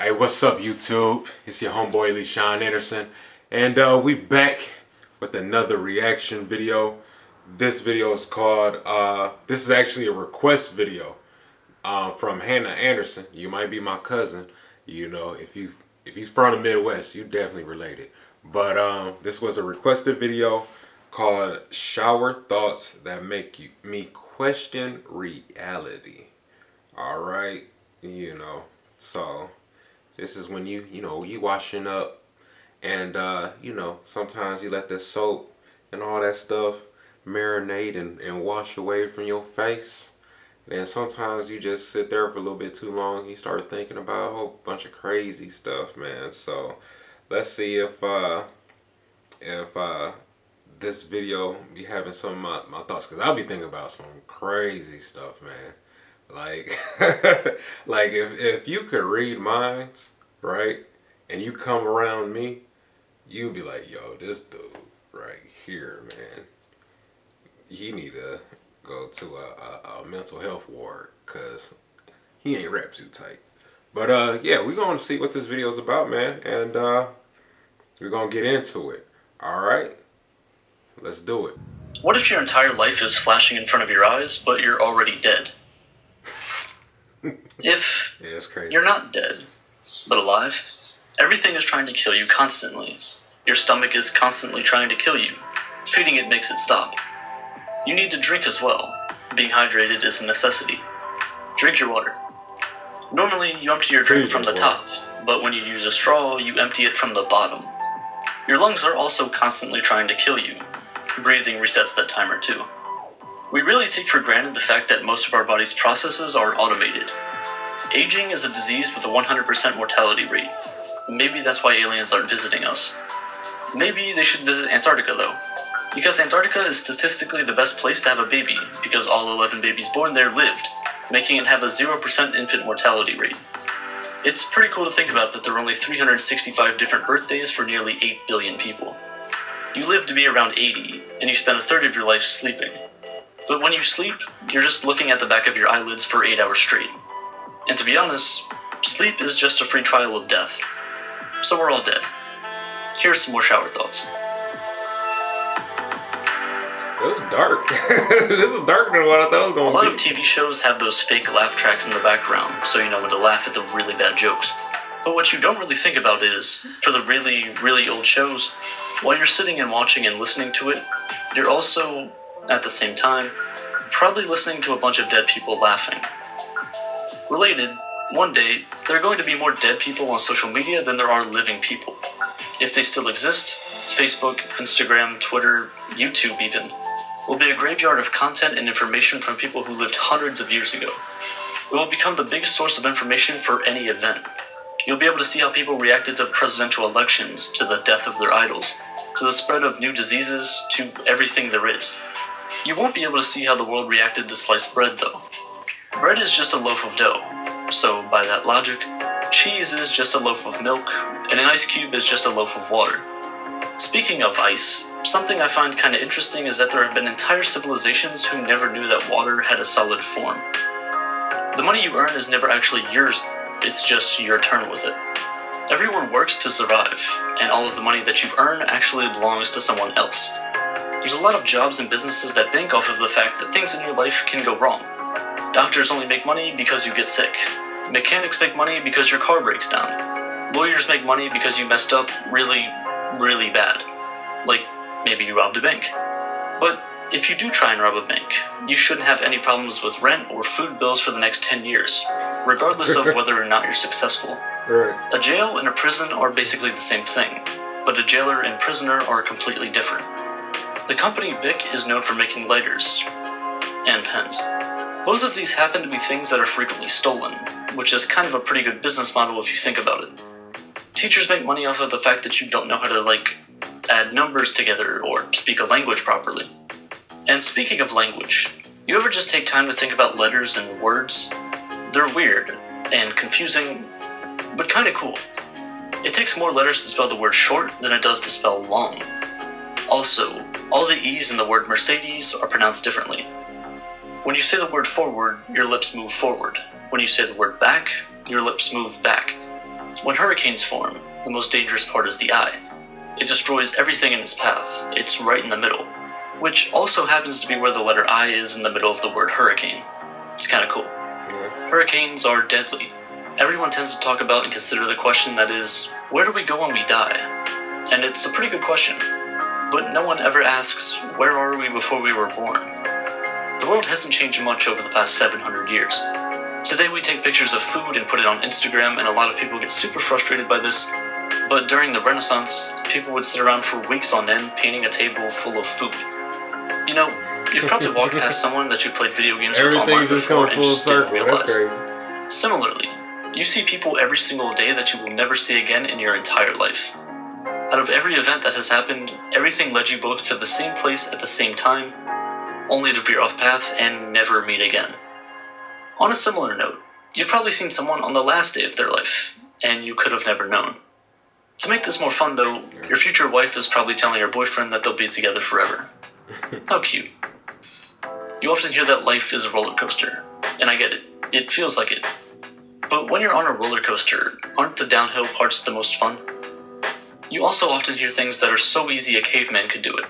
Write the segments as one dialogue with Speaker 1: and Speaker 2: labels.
Speaker 1: Hey, what's up, YouTube? It's your homeboy LeSean Anderson, and we back with another reaction video. This video is called, this is actually a request video from Hannah Anderson. You might be my cousin. You know, if you from the Midwest, you definitely related. But this was a requested video called Shower Thoughts That Make Me Question Reality. Alright, so this is when you washing up and sometimes you let the soap and all that stuff marinate and wash away from your face. And sometimes you just sit there for a little bit too long. You start thinking about a whole bunch of crazy stuff, man. So let's see if this video be having some of my thoughts, because I'll be thinking about some crazy stuff, man. Like like if you could read minds, right, and you come around me, you'd be like, yo, this dude right here, man, he need to go to a mental health ward, because he ain't wrapped too tight. But yeah, we're gonna see what this video is about, man, and we're gonna get into it. All right, let's do it.
Speaker 2: What if your entire life is flashing in front of your eyes, but you're already dead? If
Speaker 1: Yeah, that's crazy.
Speaker 2: you're not dead, but alive, everything is trying to kill you constantly. Your stomach is constantly trying to kill you. Feeding it makes it stop. You need to drink as well. Being hydrated is a necessity. Drink your water. Normally, you empty your drink from the top, but when you use a straw, you empty it from the bottom. Your lungs are also constantly trying to kill you. Breathing resets that timer too. We really take for granted the fact that most of our body's processes are automated. Aging is a disease with a 100% mortality rate. Maybe that's why aliens aren't visiting us. Maybe they should visit Antarctica though, because Antarctica is statistically the best place to have a baby, because all 11 babies born there lived, making it have a 0% infant mortality rate. It's pretty cool to think about that there are only 365 different birthdays for nearly 8 billion people. You live to be around 80, and you spend a third of your life sleeping. But when you sleep, you're just looking at the back of your eyelids for 8 hours straight. And to be honest, sleep is just a free trial of death. So we're all dead. Here's some more shower thoughts.
Speaker 1: It was dark. This is darker than what I thought it was going to be.
Speaker 2: A lot of TV shows have those fake laugh tracks in the background, so you know when to laugh at the really bad jokes. But what you don't really think about is, for the really, really old shows, while you're sitting and watching and listening to it, you're also, at the same time, probably listening to a bunch of dead people laughing. Related, one day, there are going to be more dead people on social media than there are living people. If they still exist, Facebook, Instagram, Twitter, YouTube even, will be a graveyard of content and information from people who lived hundreds of years ago. It will become the biggest source of information for any event. You'll be able to see how people reacted to presidential elections, to the death of their idols, to the spread of new diseases, to everything there is. You won't be able to see how the world reacted to sliced bread, though. Bread is just a loaf of dough, so by that logic, cheese is just a loaf of milk, and an ice cube is just a loaf of water. Speaking of ice, something I find kinda interesting is that there have been entire civilizations who never knew that water had a solid form. The money you earn is never actually yours, it's just your turn with it. Everyone works to survive, and all of the money that you earn actually belongs to someone else. There's a lot of jobs and businesses that bank off of the fact that things in your life can go wrong. Doctors only make money because you get sick. Mechanics make money because your car breaks down. Lawyers make money because you messed up really, really bad. Like, maybe you robbed a bank. But if you do try and rob a bank, you shouldn't have any problems with rent or food bills for the next 10 years, regardless of whether or not you're successful.
Speaker 1: Right.
Speaker 2: A jail and a prison are basically the same thing, but a jailer and prisoner are completely different. The company Bic is known for making lighters and pens. Both of these happen to be things that are frequently stolen, which is kind of a pretty good business model if you think about it. Teachers make money off of the fact that you don't know how to, add numbers together or speak a language properly. And speaking of language, you ever just take time to think about letters and words? They're weird and confusing, but kinda cool. It takes more letters to spell the word short than it does to spell long. Also, all the E's in the word Mercedes are pronounced differently. When you say the word forward, your lips move forward. When you say the word back, your lips move back. When hurricanes form, the most dangerous part is the eye. It destroys everything in its path. It's right in the middle, which also happens to be where the letter I is in the middle of the word hurricane. It's kind of cool.
Speaker 1: Yeah.
Speaker 2: Hurricanes are deadly. Everyone tends to talk about and consider the question that is, where do we go when we die? And it's a pretty good question, but no one ever asks, where are we before we were born? The world hasn't changed much over the past 700 years. Today we take pictures of food and put it on Instagram, and a lot of people get super frustrated by this, but during the Renaissance, people would sit around for weeks on end painting a table full of food. You know, you've probably walked past someone that you've played video games with online before and just didn't realize.
Speaker 1: That's crazy.
Speaker 2: Similarly, you see people every single day that you will never see again in your entire life. Out of every event that has happened, everything led you both to the same place at the same time, only to veer off path and never meet again. On a similar note, you've probably seen someone on the last day of their life, and you could have never known. To make this more fun though, your future wife is probably telling her boyfriend that they'll be together forever. How cute. You often hear that life is a roller coaster, and I get it. It feels like it. But when you're on a roller coaster, aren't the downhill parts the most fun? You also often hear things that are so easy a caveman could do it.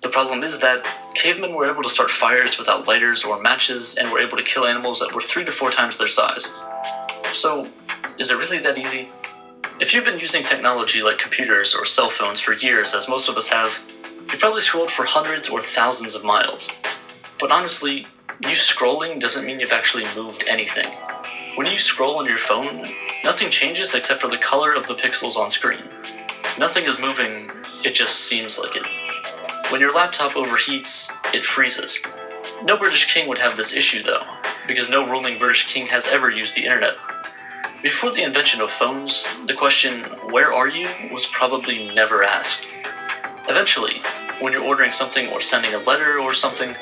Speaker 2: The problem is that cavemen were able to start fires without lighters or matches and were able to kill animals that were 3 to 4 times their size. So, is it really that easy? If you've been using technology like computers or cell phones for years, as most of us have, you've probably scrolled for hundreds or thousands of miles. But honestly, you scrolling doesn't mean you've actually moved anything. When you scroll on your phone, nothing changes except for the color of the pixels on screen. Nothing is moving, it just seems like it. When your laptop overheats, it freezes. No British king would have this issue though, because no ruling British king has ever used the internet. Before the invention of phones, the question, where are you, was probably never asked. Eventually, when you're ordering something or sending a letter or something,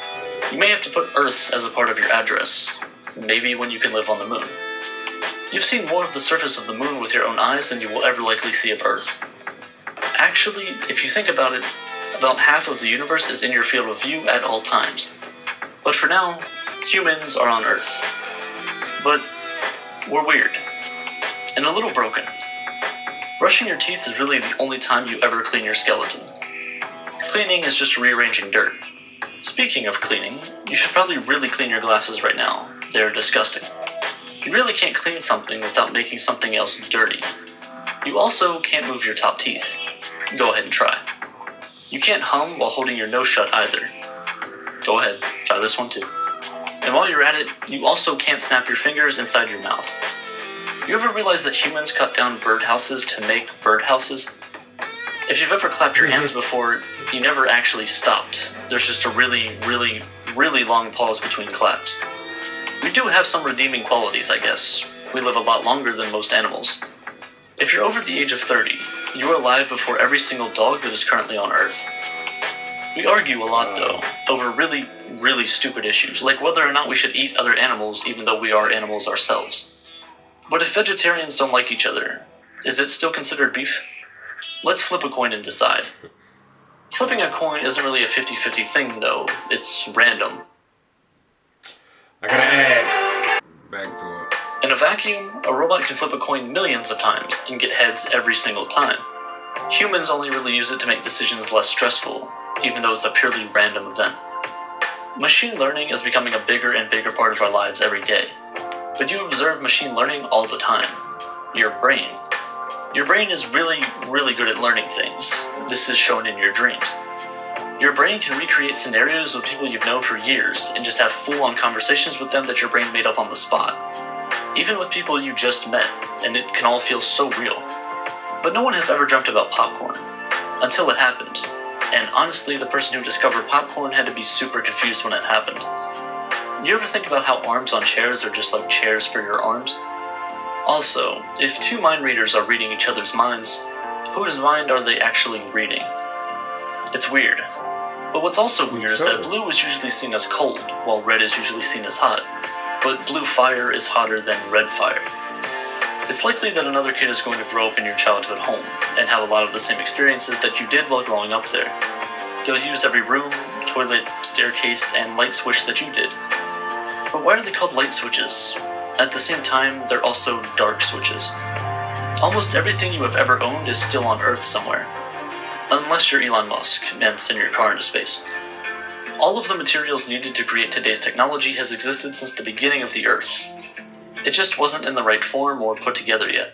Speaker 2: you may have to put Earth as a part of your address, maybe when you can live on the moon. You've seen more of the surface of the moon with your own eyes than you will ever likely see of Earth. Actually, if you think about it, about half of the universe is in your field of view at all times. But for now, humans are on Earth. But we're weird. And a little broken. Brushing your teeth is really the only time you ever clean your skeleton. Cleaning is just rearranging dirt. Speaking of cleaning, you should probably really clean your glasses right now. They're disgusting. You really can't clean something without making something else dirty. You also can't move your top teeth. Go ahead and try. You can't hum while holding your nose shut either. Go ahead, try this one too. And while you're at it, you also can't snap your fingers inside your mouth. You ever realize that humans cut down birdhouses to make birdhouses? If you've ever clapped your hands before, you never actually stopped. There's just a really, really, really long pause between claps. We do have some redeeming qualities, I guess. We live a lot longer than most animals. If you're over the age of 30, you are alive before every single dog that is currently on Earth. We argue a lot, though, over really, really stupid issues, like whether or not we should eat other animals even though we are animals ourselves. But if vegetarians don't like each other, is it still considered beef? Let's flip a coin and decide. Flipping a coin isn't really a 50-50 thing, though. It's random.
Speaker 1: I gotta add back to it.
Speaker 2: In a vacuum, a robot can flip a coin millions of times and get heads every single time. Humans only really use it to make decisions less stressful, even though it's a purely random event. Machine learning is becoming a bigger and bigger part of our lives every day. But you observe machine learning all the time. Your brain. Your brain is really, really good at learning things. This is shown in your dreams. Your brain can recreate scenarios with people you've known for years and just have full-on conversations with them that your brain made up on the spot. Even with people you just met, and it can all feel so real. But no one has ever dreamt about popcorn. Until it happened. And honestly, the person who discovered popcorn had to be super confused when it happened. You ever think about how arms on chairs are just like chairs for your arms? Also, if two mind readers are reading each other's minds, whose mind are they actually reading? It's weird. But what's also weird is that blue is usually seen as cold, while red is usually seen as hot. But blue fire is hotter than red fire. It's likely that another kid is going to grow up in your childhood home, and have a lot of the same experiences that you did while growing up there. They'll use every room, toilet, staircase, and light switch that you did. But why are they called light switches? At the same time, they're also dark switches. Almost everything you have ever owned is still on Earth somewhere. Unless you're Elon Musk and send your car into space. All of the materials needed to create today's technology has existed since the beginning of the Earth. It just wasn't in the right form or put together yet.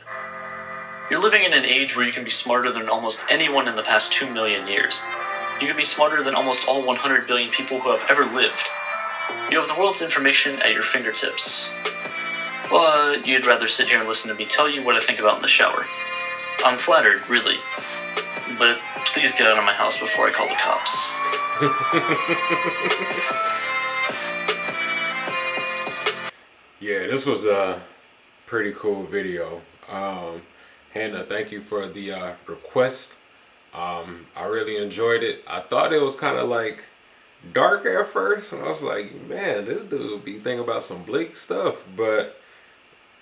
Speaker 2: You're living in an age where you can be smarter than almost anyone in the past 2 million years. You can be smarter than almost all 100 billion people who have ever lived. You have the world's information at your fingertips. But you'd rather sit here and listen to me tell you what I think about in the shower. I'm flattered, really. But please get out of my house before I call the cops.
Speaker 1: Yeah, this was a pretty cool video. Hannah, thank you for the request. I really enjoyed it. I thought it was kind of like dark at first, and I was like, man, this dude be thinking about some bleak stuff. But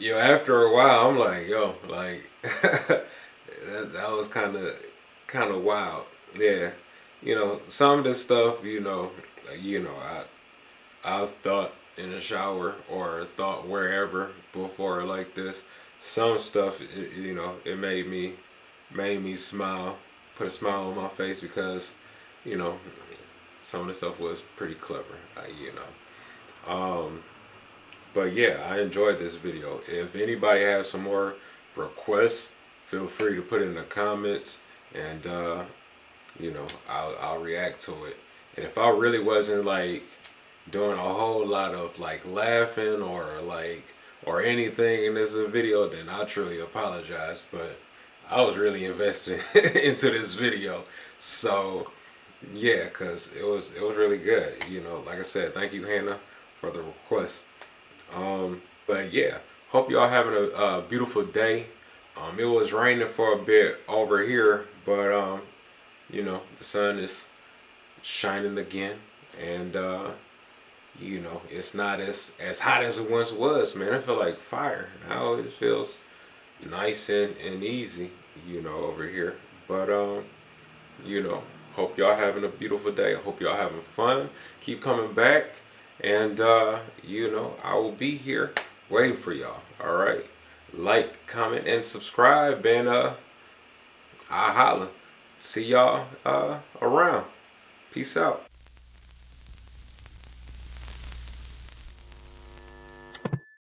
Speaker 1: after a while, I'm like, yo, like that was kind of wild. Yeah, some of this stuff, I've thought in the shower or thought wherever before like this. Some stuff, it made me smile, put a smile on my face because, some of the stuff was pretty clever, But yeah, I enjoyed this video. If anybody has some more requests, feel free to put it in the comments, and I'll react to it. And if I really wasn't like doing a whole lot of like laughing or anything in this video, then I truly apologize. But I was really invested into this video, so yeah, cause it was really good. Like I said, thank you, Hannah, for the request. But yeah, hope y'all having a beautiful day. It was raining for a bit over here, but the sun is shining again, and it's not as hot as it once was, man. I feel like fire. Now it feels nice and easy, over here. But hope y'all having a beautiful day. I hope y'all having fun. Keep coming back, and I will be here waiting for y'all. All right, like, comment, and subscribe, and I holla. See y'all around. Peace out.